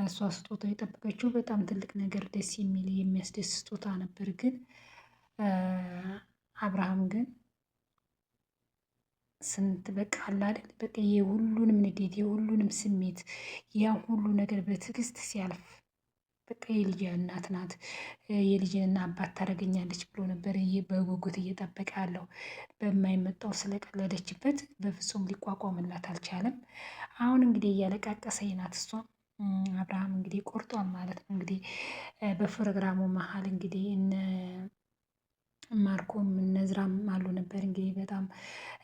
እሷ ስጦታ የጠበቀችው በጣም ትልቅ ነገር ደስ የሚል የሚያስደስት ስጦታ ነበር። ግን አብርሃም ግን ስንት በቃ አለ አይደል በቃ የሁሉንም ንዴት የሁሉንም ስሜት ያን ሁሉ ነገር በትዕግስት ሲያልፍ በቃ የልጅ እናት ናት የልጅና አባት ታደርገኛለች ብሎ ነበር በጉጉት እየጠበቀ ያለው። በማይመጣው ስለቀለደችበት በፍጹም ሊቋቋምላት አልቻለም። አሁን እንግዲህ እያለቃቀሰኝ ናት እሷ። አብርሃም እንግዲህ ቆርጧል ማለት ነው። እንግዲህ በፕሮግራሙ መሀል እንግዲህ እነ ማርኮም እነ ዝራም አሉ ነበር። እንግዲህ በጣም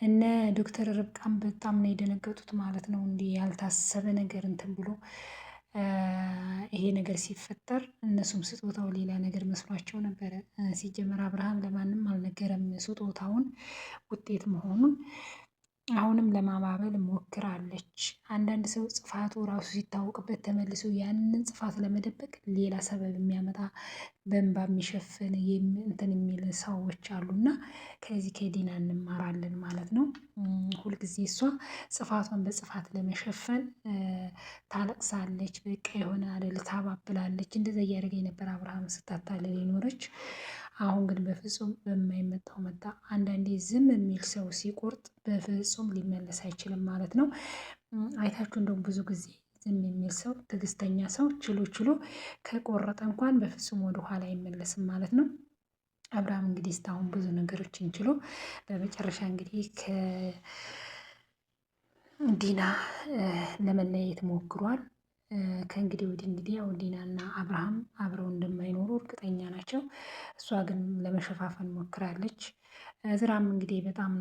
እነ ዶክተር ርብቃም በጣም ነው የደነገጡት ማለት ነው። እንዲህ ያልታሰበ ነገር እንትን ብሎ ይሄ ነገር ሲፈጠር እነሱም ስጦታው ሌላ ነገር መስሏቸው ነበረ። ሲጀመር አብርሃም ለማንም አልነገረም ስጦታውን ውጤት መሆኑን። አሁንም ለማባበል ሞክራለች። አንዳንድ ሰው ጥፋቱ ራሱ ሲታወቅበት ተመልሶ ያንን ጥፋት ለመደበቅ ሌላ ሰበብ የሚያመጣ በእንባ የሚሸፍን እንትን የሚል ሰዎች አሉና ከዚህ ከዲና እንማራለን ማለት ነው። ሁልጊዜ እሷ ጥፋቷን በጥፋት ለመሸፈን ታለቅሳለች። በቃ የሆነ አይደል ታባብላለች። እንደዛ እያደረገኝ ነበር አብርሃም ስታታልል የኖረች። አሁን ግን በፍጹም በማይመጣው መጣ። አንዳንዴ ዝም የሚል ሰው ሲቆርጥ በፍጹም ሊመለስ አይችልም ማለት ነው። አይታችሁ እንደውም ብዙ ጊዜ ዝም የሚል ሰው ትዕግስተኛ ሰው ችሎ ችሎ ከቆረጠ እንኳን በፍጹም ወደኋላ አይመለስም ማለት ነው። አብርሃም እንግዲህ እስካሁን ብዙ ነገሮችን ችሎ በመጨረሻ እንግዲህ ከዲና ለመለያየት ሞክሯል። ከእንግዲህ ወዲህ እንግዲህ ያው ዲና እና አብርሃም አብረው እንደማይኖሩ እርግጠኛ ናቸው። እሷ ግን ለመሸፋፈን ሞክራለች። እዝራም እንግዲህ በጣም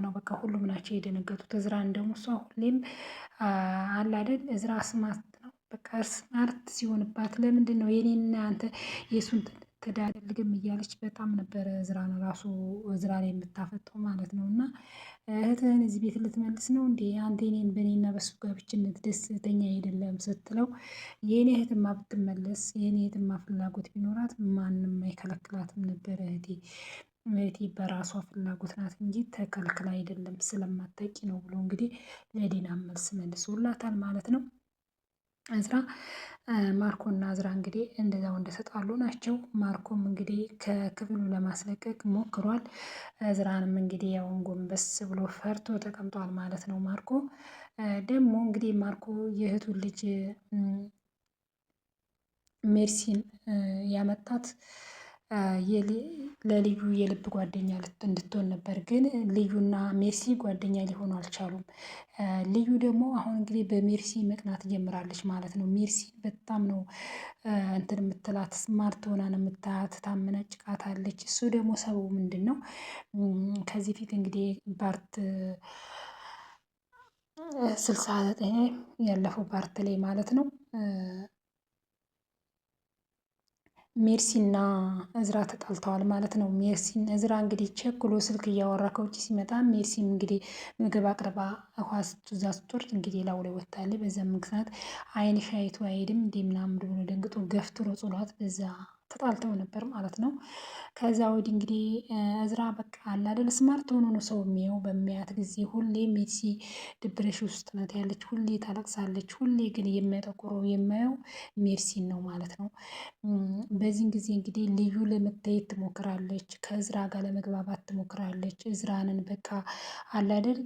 ነው በቃ ሁሉም ናቸው የደነገጡት። እዝራን ደግሞ እሷ ሁሌም አለ አይደል እዝራ ስማርት ነው በቃ ስማርት ሲሆንባት ለምንድን ነው የኔና አንተ የእሱን ትዳር አልፈልግም እያለች በጣም ነበረ እዝራን ራሱ እዝራ ላይ የምታፈጠው ማለት ነው። እና እህትህን እዚህ ቤት ልትመልስ ነው እንዴ? አንተ እኔን በእኔና በሱ ጋብቻነት ደስተኛ አይደለም ስትለው የእኔ እህትማ ብትመለስ የእኔ እህትማ ፍላጎት ቢኖራት ማንም አይከለክላትም ነበረ። እህቴ በራሷ ፍላጎት ናት እንጂ ተከልክላ አይደለም ስለማታውቂ ነው ብሎ እንግዲህ ለዲና መልስ መልሶላታል ማለት ነው። እዝራ ማርኮና እዝራ እንግዲህ እንደዛው እንደተጣሉ ናቸው። ማርኮም እንግዲህ ከክፍሉ ለማስለቀቅ ሞክሯል። እዝራንም እንግዲህ ያውን ጎንበስ ብሎ ፈርቶ ተቀምጧል ማለት ነው። ማርኮ ደግሞ እንግዲህ ማርኮ የእህቱን ልጅ ሜርሲን ያመጣት ለልዩ የልብ ጓደኛ እንድትሆን ነበር። ግን ልዩና ሜርሲ ጓደኛ ሊሆኑ አልቻሉም። ልዩ ደግሞ አሁን እንግዲህ በሜርሲ መቅናት ጀምራለች ማለት ነው። ሜርሲ በጣም ነው እንትን የምትላት ስማርት ሆና ነው የምታያት፣ ታመናጭቃታለች። እሱ ደግሞ ሰበቡ ምንድን ነው? ከዚህ ፊት እንግዲህ ፓርት 69 ያለፈው ፓርት ላይ ማለት ነው ሜርሲና እዝራ ተጣልተዋል ማለት ነው። ሜርሲን እዝራ እንግዲህ ቸኩሎ ስልክ እያወራ ከውጭ ሲመጣ ሜርሲም እንግዲህ ምግብ አቅርባ ውሃ ስትዛ ስትወርድ እንግዲህ ላው ላይ ወታለች። በዛ ምክንያት አይንሽ አይቶ አይሄድም እንዲህ ምናምን ብሎ ደንግጦ ገፍትሮ ጽሏት በዛ ተጣልተው ነበር ማለት ነው። ከዛ ወዲህ እንግዲህ እዝራ በቃ አለ አይደል ስማርት ሆኖ ነው ሰው የሚያየው። በሚያያት ጊዜ ሁሌ ሜርሲ ድብሬሽ ውስጥ ናት ያለች፣ ሁሌ ታለቅሳለች። ሁሌ ግን የሚያጠቁረው የማየው ሜርሲን ነው ማለት ነው። በዚህን ጊዜ እንግዲህ ልዩ ለመታየት ትሞክራለች፣ ከእዝራ ጋር ለመግባባት ትሞክራለች። እዝራንን በቃ አለ አይደል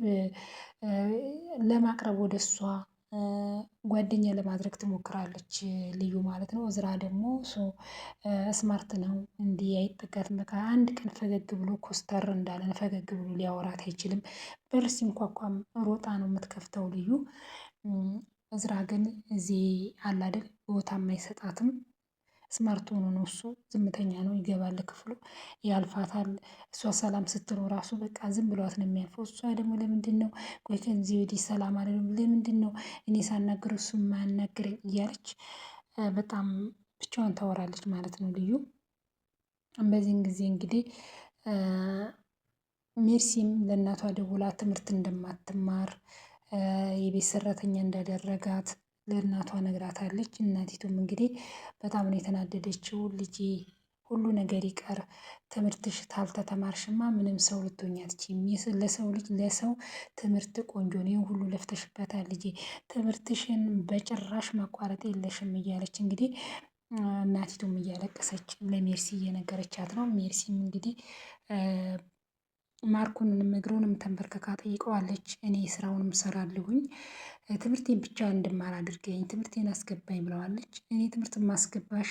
ለማቅረብ ወደ እሷ ጓደኛ ለማድረግ ትሞክራለች ልዩ ማለት ነው። እዝራ ደግሞ ስማርት ነው እንዲህ አይጠጋትም። በቃ አንድ ቀን ፈገግ ብሎ ኮስተር እንዳለን ፈገግ ብሎ ሊያወራት አይችልም። በር ሲንኳኳም ሮጣ ነው የምትከፍተው ልዩ። እዝራ ግን እዚህ አለ አይደል ቦታም አይሰጣትም። ስማርት ሆኖ ነው እሱ ዝምተኛ ነው። ይገባል ክፍሉ ያልፋታል። እሷ ሰላም ስትለው ራሱ በቃ ዝም ብሏት ነው የሚያልፈው። እሷ ደግሞ ለምንድን ነው ቆይ ከዚህ ወዲህ ሰላም አይደለም ለምንድን ነው እኔ ሳናግረው እሱ የማያናግረኝ እያለች በጣም ብቻዋን ታወራለች ማለት ነው ልዩ። በዚህን ጊዜ እንግዲህ ሜርሲም ለእናቷ ደውላ ትምህርት እንደማትማር የቤት ሰራተኛ እንዳደረጋት ለእናቷ ነግራታለች። እናቲቱም እንግዲህ በጣም ነው የተናደደችው። ልጄ ሁሉ ነገር ይቀር። ትምህርትሽ ታልተተማርሽማ ምንም ሰው ልትሆኚ አትችይም። ለሰው ልጅ ለሰው ትምህርት ቆንጆ ነው። ይህን ሁሉ ለፍተሽበታል ልጄ፣ ትምህርትሽን በጭራሽ ማቋረጥ የለሽም እያለች እንግዲህ እናቲቱም እያለቀሰች ለሜርሲ እየነገረቻት ነው። ሜርሲም እንግዲህ ማርኩንም እግሩንም ተንበርክካ ጠይቀዋለች። እኔ ስራውንም ሰራለሁኝ ትምህርቴን ብቻ እንድማር አድርገኝ፣ ትምህርቴን አስገባኝ ብለዋለች። እኔ ትምህርት ማስገባሽ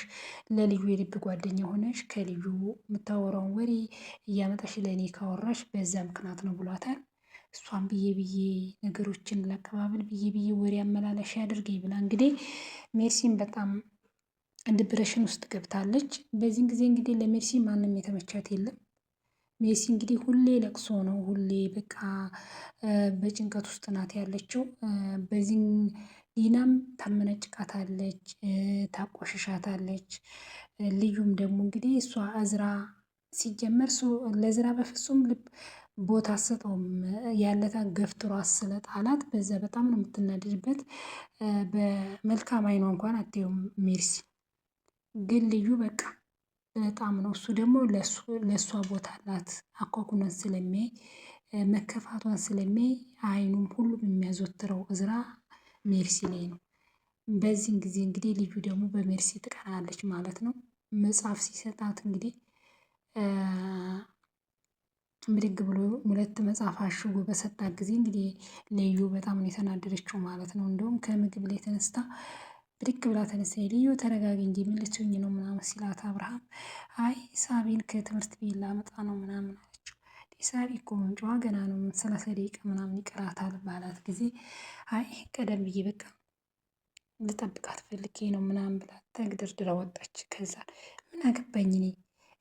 ለልዩ የልብ ጓደኛ ሆነሽ ከልዩ የምታወራውን ወሬ እያመጣሽ ለእኔ ካወራሽ በዛ ምክንያት ነው ብሏታል። እሷን ብዬ ብዬ ነገሮችን ላቀባበል ብዬ ብዬ ወሬ አመላላሽ ያድርገኝ ብላ እንግዲህ ሜርሲን በጣም ዲፕሬሽን ውስጥ ገብታለች። በዚህን ጊዜ እንግዲህ ለሜርሲ ማንም የተመቻት የለም። ሜርሲ እንግዲህ ሁሌ ለቅሶ ነው፣ ሁሌ በቃ በጭንቀት ውስጥ ናት ያለችው። በዚህ ዲናም ታመነጭቃታለች፣ ታቆሽሻታለች። ልዩም ደግሞ እንግዲህ እሷ እዝራ ሲጀመር ለእዝራ በፍጹም ልብ ቦታ አትሰጠውም። ያለታ ገፍትሯ ስለጣላት በዛ በጣም ነው የምትናደድበት። በመልካም አይኗ እንኳን አትየውም ሜርሲ። ግን ልዩ በቃ በጣም ነው። እሱ ደግሞ ለእሷ ቦታ አላት። አኳኩኗን ስለሚያይ መከፋቷን ስለሚያይ አይኑም ሁሉም የሚያዘወትረው እዝራ ሜርሲ ላይ ነው። በዚህን ጊዜ እንግዲህ ልዩ ደግሞ በሜርሲ ትቀናለች ማለት ነው። መጽሐፍ ሲሰጣት እንግዲህ ብድግ ብሎ 2 መጽሐፍ አሽጎ በሰጣት ጊዜ እንግዲህ ልዩ በጣም ነው የተናደደችው ማለት ነው። እንደውም ከምግብ ላይ ተነስታ ብድግ ብላ ተነሳ። ልዩ ተረጋጊ እንጂ ምን ልትሆኚ ነው ምናምን ሲላት አብርሃም አይ ሳቢን ከትምህርት ቤት ላመጣ ነው ምናምን አለችው። ሳቢ እኮ መምጫዋ ገና ነው 30 ደቂቃ ምናምን ይቀራታል ባላት ጊዜ አይ ቀደም ብዬ በቃ ልጠብቃት ፈልጌ ነው ምናምን ብላ ተግደርድራ ወጣች። ከዛ ምን አገባኝ እኔ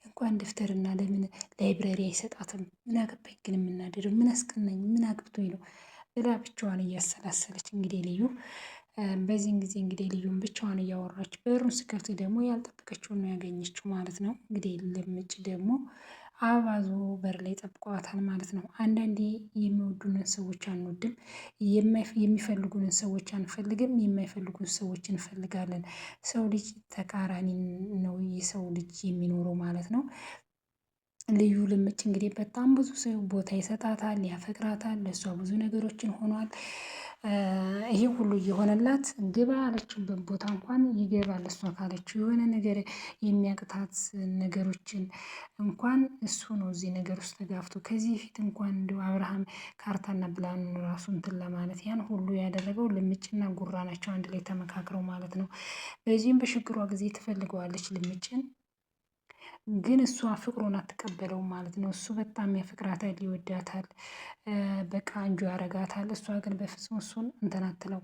እንኳን ደብተርና ለምን ላይብረሪ አይሰጣትም? ምን አገባኝ ግን የምናደደው ምን አስቀናኝ? ምን አግብቶኝ ነው ብላ ብቻዋን እያሰላሰለች እንግዲህ ልዩ በዚህን ጊዜ እንግዲህ ልዩን ብቻዋን እያወራች በሩን ስከፍት ደግሞ ያልጠበቀችውን ነው ያገኘችው ማለት ነው። እንግዲህ ልምጭ ደግሞ አባዞ በር ላይ ጠብቀዋታል ማለት ነው። አንዳንዴ የሚወዱንን ሰዎች አንወድም፣ የሚፈልጉንን ሰዎች አንፈልግም፣ የማይፈልጉን ሰዎች እንፈልጋለን። ሰው ልጅ ተቃራኒ ነው የሰው ልጅ የሚኖረው ማለት ነው። ልዩ ልምጭ እንግዲህ በጣም ብዙ ሰው ቦታ ይሰጣታል፣ ያፈቅራታል፣ ለእሷ ብዙ ነገሮችን ሆኗል። ይሄ ሁሉ እየሆነላት ግባ ያለችበት ቦታ እንኳን ይገባል። እሷ ካለችው የሆነ ነገር የሚያቅታት ነገሮችን እንኳን እሱ ነው እዚህ ነገር ውስጥ ተጋፍቶ ከዚህ ፊት እንኳን እንዲ አብርሃም ካርታና ብላኑ ራሱ እንትን ለማለት ያን ሁሉ ያደረገው ልምጭና ጉራ ናቸው አንድ ላይ ተመካክረው ማለት ነው። በዚህም በችግሯ ጊዜ ትፈልገዋለች ልምጭን፣ ግን እሷ ፍቅሩን አትቀበለውም ማለት ነው። እሱ በጣም ያፈቅራታል፣ ይወዳታል፣ በቃ እንጆ ያረጋታል። እሷ ግን በፍጹም እሱን እንትን አትለው።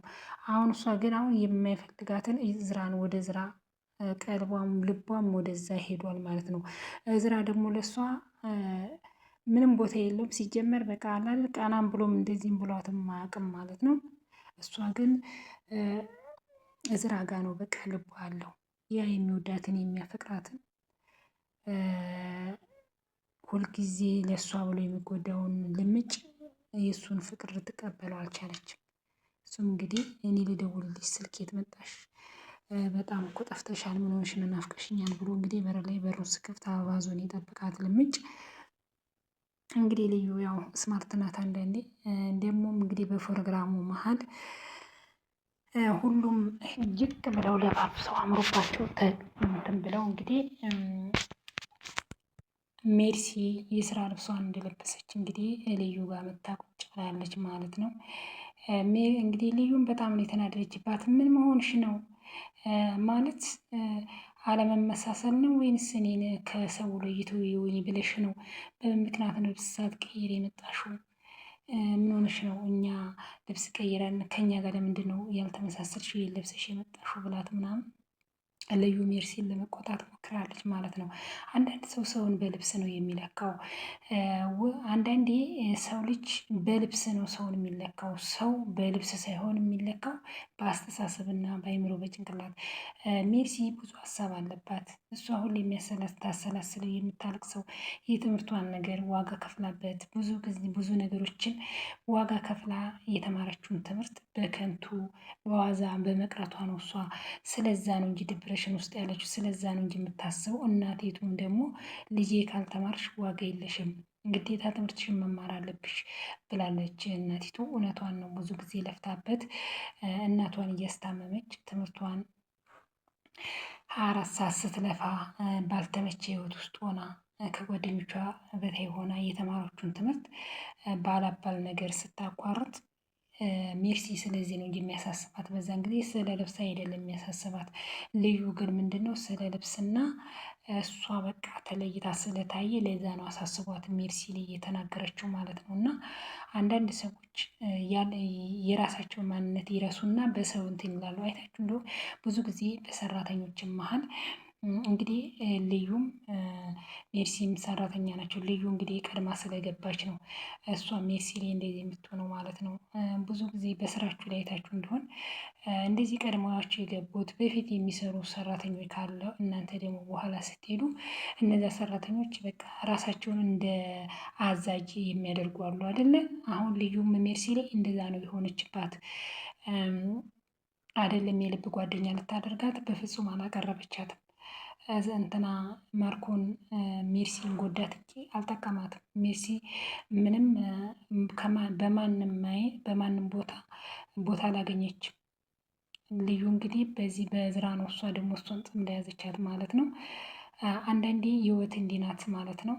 አሁን እሷ ግን አሁን የማይፈልጋትን እዝራን ወደ እዝራ ቀልቧም ልቧም ወደዛ ሄዷል ማለት ነው። እዝራ ደግሞ ለእሷ ምንም ቦታ የለውም ሲጀመር። በቃ አላል ቀናም ብሎም እንደዚህም ብሏትም አያውቅም ማለት ነው። እሷ ግን እዝራ ጋ ነው በቃ ልቧ አለው። ያ የሚወዳትን የሚያፈቅራትን ሁልጊዜ ለእሷ ብሎ የሚጎዳውን ልምጭ የእሱን ፍቅር ልትቀበለው አልቻለችም። እሱም እንግዲህ እኔ ልደውልልሽ ስልክ የት መጣሽ? በጣም እኮ ጠፍተሻል፣ ምን ሆነሽ ነው? ናፍቀሽኛል ብሎ እንግዲህ በር ላይ በሩን ስከፍት አባዞን የጠብቃት ልምጭ እንግዲህ ልዩ ያው ስማርት ናት። አንዳንዴ ደግሞም እንግዲህ በፕሮግራሙ መሀል ሁሉም እጅግ ብለው ለባብሰው አምሮባቸው እንትን ብለው እንግዲህ ሜርሲ የስራ ልብሷን እንደለበሰች እንግዲህ ልዩ ጋር መታ ቁጭ ብላለች ማለት ነው። እንግዲህ ልዩን በጣም ነው የተናደደችባት። ምን መሆንሽ ነው ማለት አለመመሳሰል ነው ወይንስ እኔን ከሰው ለይቶ ይወኝ ብለሽ ነው? በምን ምክንያት ነው ልብስ ሳትቀይሪ የመጣሽው? ምን ሆነሽ ነው? እኛ ልብስ ቀይረን ከኛ ጋር ለምንድን ነው ያልተመሳሰልሽ ለብሰሽ የመጣሽው ብላት ምናምን ልዩ ሜርሲን ለመቆጣት ሞክራለች ማለት ነው። አንዳንድ ሰው ሰውን በልብስ ነው የሚለካው። አንዳንዴ ሰው ልጅ በልብስ ነው ሰውን የሚለካው። ሰው በልብስ ሳይሆን የሚለካው በአስተሳሰብና በአይምሮ በጭንቅላት። ሜርሲ ብዙ ሀሳብ አለባት። እሷ ሁሌ ታሰላስለው የምታለቅሰው የትምህርቷን ነገር ዋጋ ከፍላበት ብዙ ጊዜ ብዙ ነገሮችን ዋጋ ከፍላ የተማረችውን ትምህርት በከንቱ በዋዛ በመቅረቷ ነው። እሷ ስለዛ ነው እንጂ ድብረ ዲፕሬሽን ውስጥ ያለችው ስለዛ ነው እንጂ የምታስበው። እናቴቱም ደግሞ ልጄ ካልተማርሽ ዋጋ የለሽም ግዴታ ትምህርትሽን መማር አለብሽ ብላለች እናቲቱ። እውነቷን ነው። ብዙ ጊዜ ለፍታበት እናቷን እያስታመመች ትምህርቷን 24 ሰዓት ስትለፋ ባልተመቸ ህይወት ውስጥ ሆና ከጓደኞቿ በታይ ሆና የተማረችውን ትምህርት ባላባል ነገር ስታቋርጥ ሜርሲ ስለዚህ ነው እንጂ የሚያሳስባት በዛን ጊዜ ስለ ልብስ አይደለም የሚያሳስባት። ልዩ ግን ምንድን ነው ስለ ልብስና እሷ በቃ ተለይታ ስለታየ ለዛ ነው አሳስቧት ሜርሲ ላይ እየተናገረችው ማለት ነው። እና አንዳንድ ሰዎች የራሳቸውን ማንነት ይረሱና በሰው እንትን ይላሉ። አይታችሁ እንደው ብዙ ጊዜ በሰራተኞችም መሀል እንግዲህ ልዩም ሜርሲም ሰራተኛ ናቸው። ልዩ እንግዲህ ቀድማ ስለገባች ነው እሷ ሜርሲ ላይ እንደዚህ የምትሆነው ማለት ነው። ብዙ ጊዜ በስራችሁ ላይ አይታችሁ እንደሆን እንደዚህ ቀድማችሁ የገቡት በፊት የሚሰሩ ሰራተኞች ካለ እናንተ ደግሞ በኋላ ስትሄዱ እነዚያ ሰራተኞች በቃ ራሳቸውን እንደ አዛዥ የሚያደርጉ አሉ አይደለ? አሁን ልዩም ሜርሲ ላይ እንደዛ ነው የሆነችባት። አይደለም የልብ ጓደኛ ልታደርጋት በፍጹም አላቀረበቻትም። እንትና ማርኮን ሜርሲን ጎዳት እንጂ አልጠቀማትም። ሜርሲ ምንም በማንም ቦታ አላገኘችም። ልዩ እንግዲህ በዚህ በዝራ ነው እሷ ደግሞ እሷን ጽምዳ ያዘቻት ማለት ነው። አንዳንዴ ህይወት እንዲህ ናት ማለት ነው።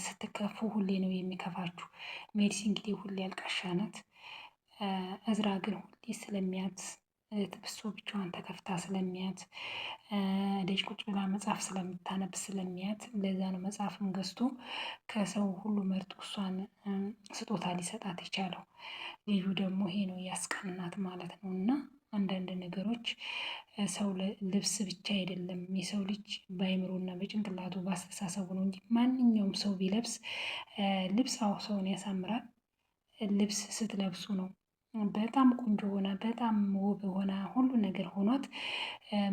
ስትከፉ ሁሌ ነው የሚከፋችሁ። ሜርሲ እንግዲህ ሁሌ አልቃሻ ናት። እዝራ ግን ሁሌ ስለሚያት ትብሶ ብቻዋን ተከፍታ ስለሚያት ደጅ ቁጭ ብላ መጽሐፍ ስለምታነብ ስለሚያት ለዛ ነው መጽሐፍም ገዝቶ ከሰው ሁሉ መርጦ እሷን ስጦታ ሊሰጣት የቻለው። ልዩ ደግሞ ይሄ ነው ያስቀናት ማለት ነው። እና አንዳንድ ነገሮች ሰው ልብስ ብቻ አይደለም የሰው ልጅ በአይምሮና በጭንቅላቱ በአስተሳሰቡ ነው እንጂ ማንኛውም ሰው ቢለብስ ልብስ አዎ ሰውን ያሳምራል። ልብስ ስትለብሱ ነው በጣም ቆንጆ ሆና በጣም ውብ ሆና ሁሉ ነገር ሆኗት።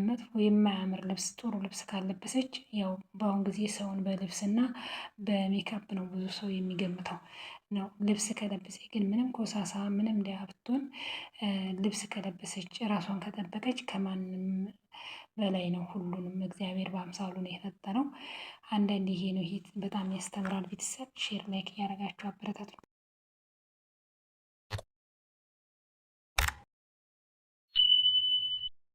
መጥፎ የማያምር ልብስ ጥሩ ልብስ ካለበሰች ያው በአሁን ጊዜ ሰውን በልብስና በሜካፕ ነው ብዙ ሰው የሚገምተው ነው። ልብስ ከለበሰች ግን ምንም ኮሳሳ ምንም ዲያ ብትሆን ልብስ ከለበሰች ራሷን ከጠበቀች ከማንም በላይ ነው። ሁሉንም እግዚአብሔር በአምሳሉ ነው የፈጠረው። አንዳንድ ይሄ ነው ይሄ በጣም ያስተምራል። ቤተሰብ ሼር ላይክ እያደረጋችሁ አበረታቱ።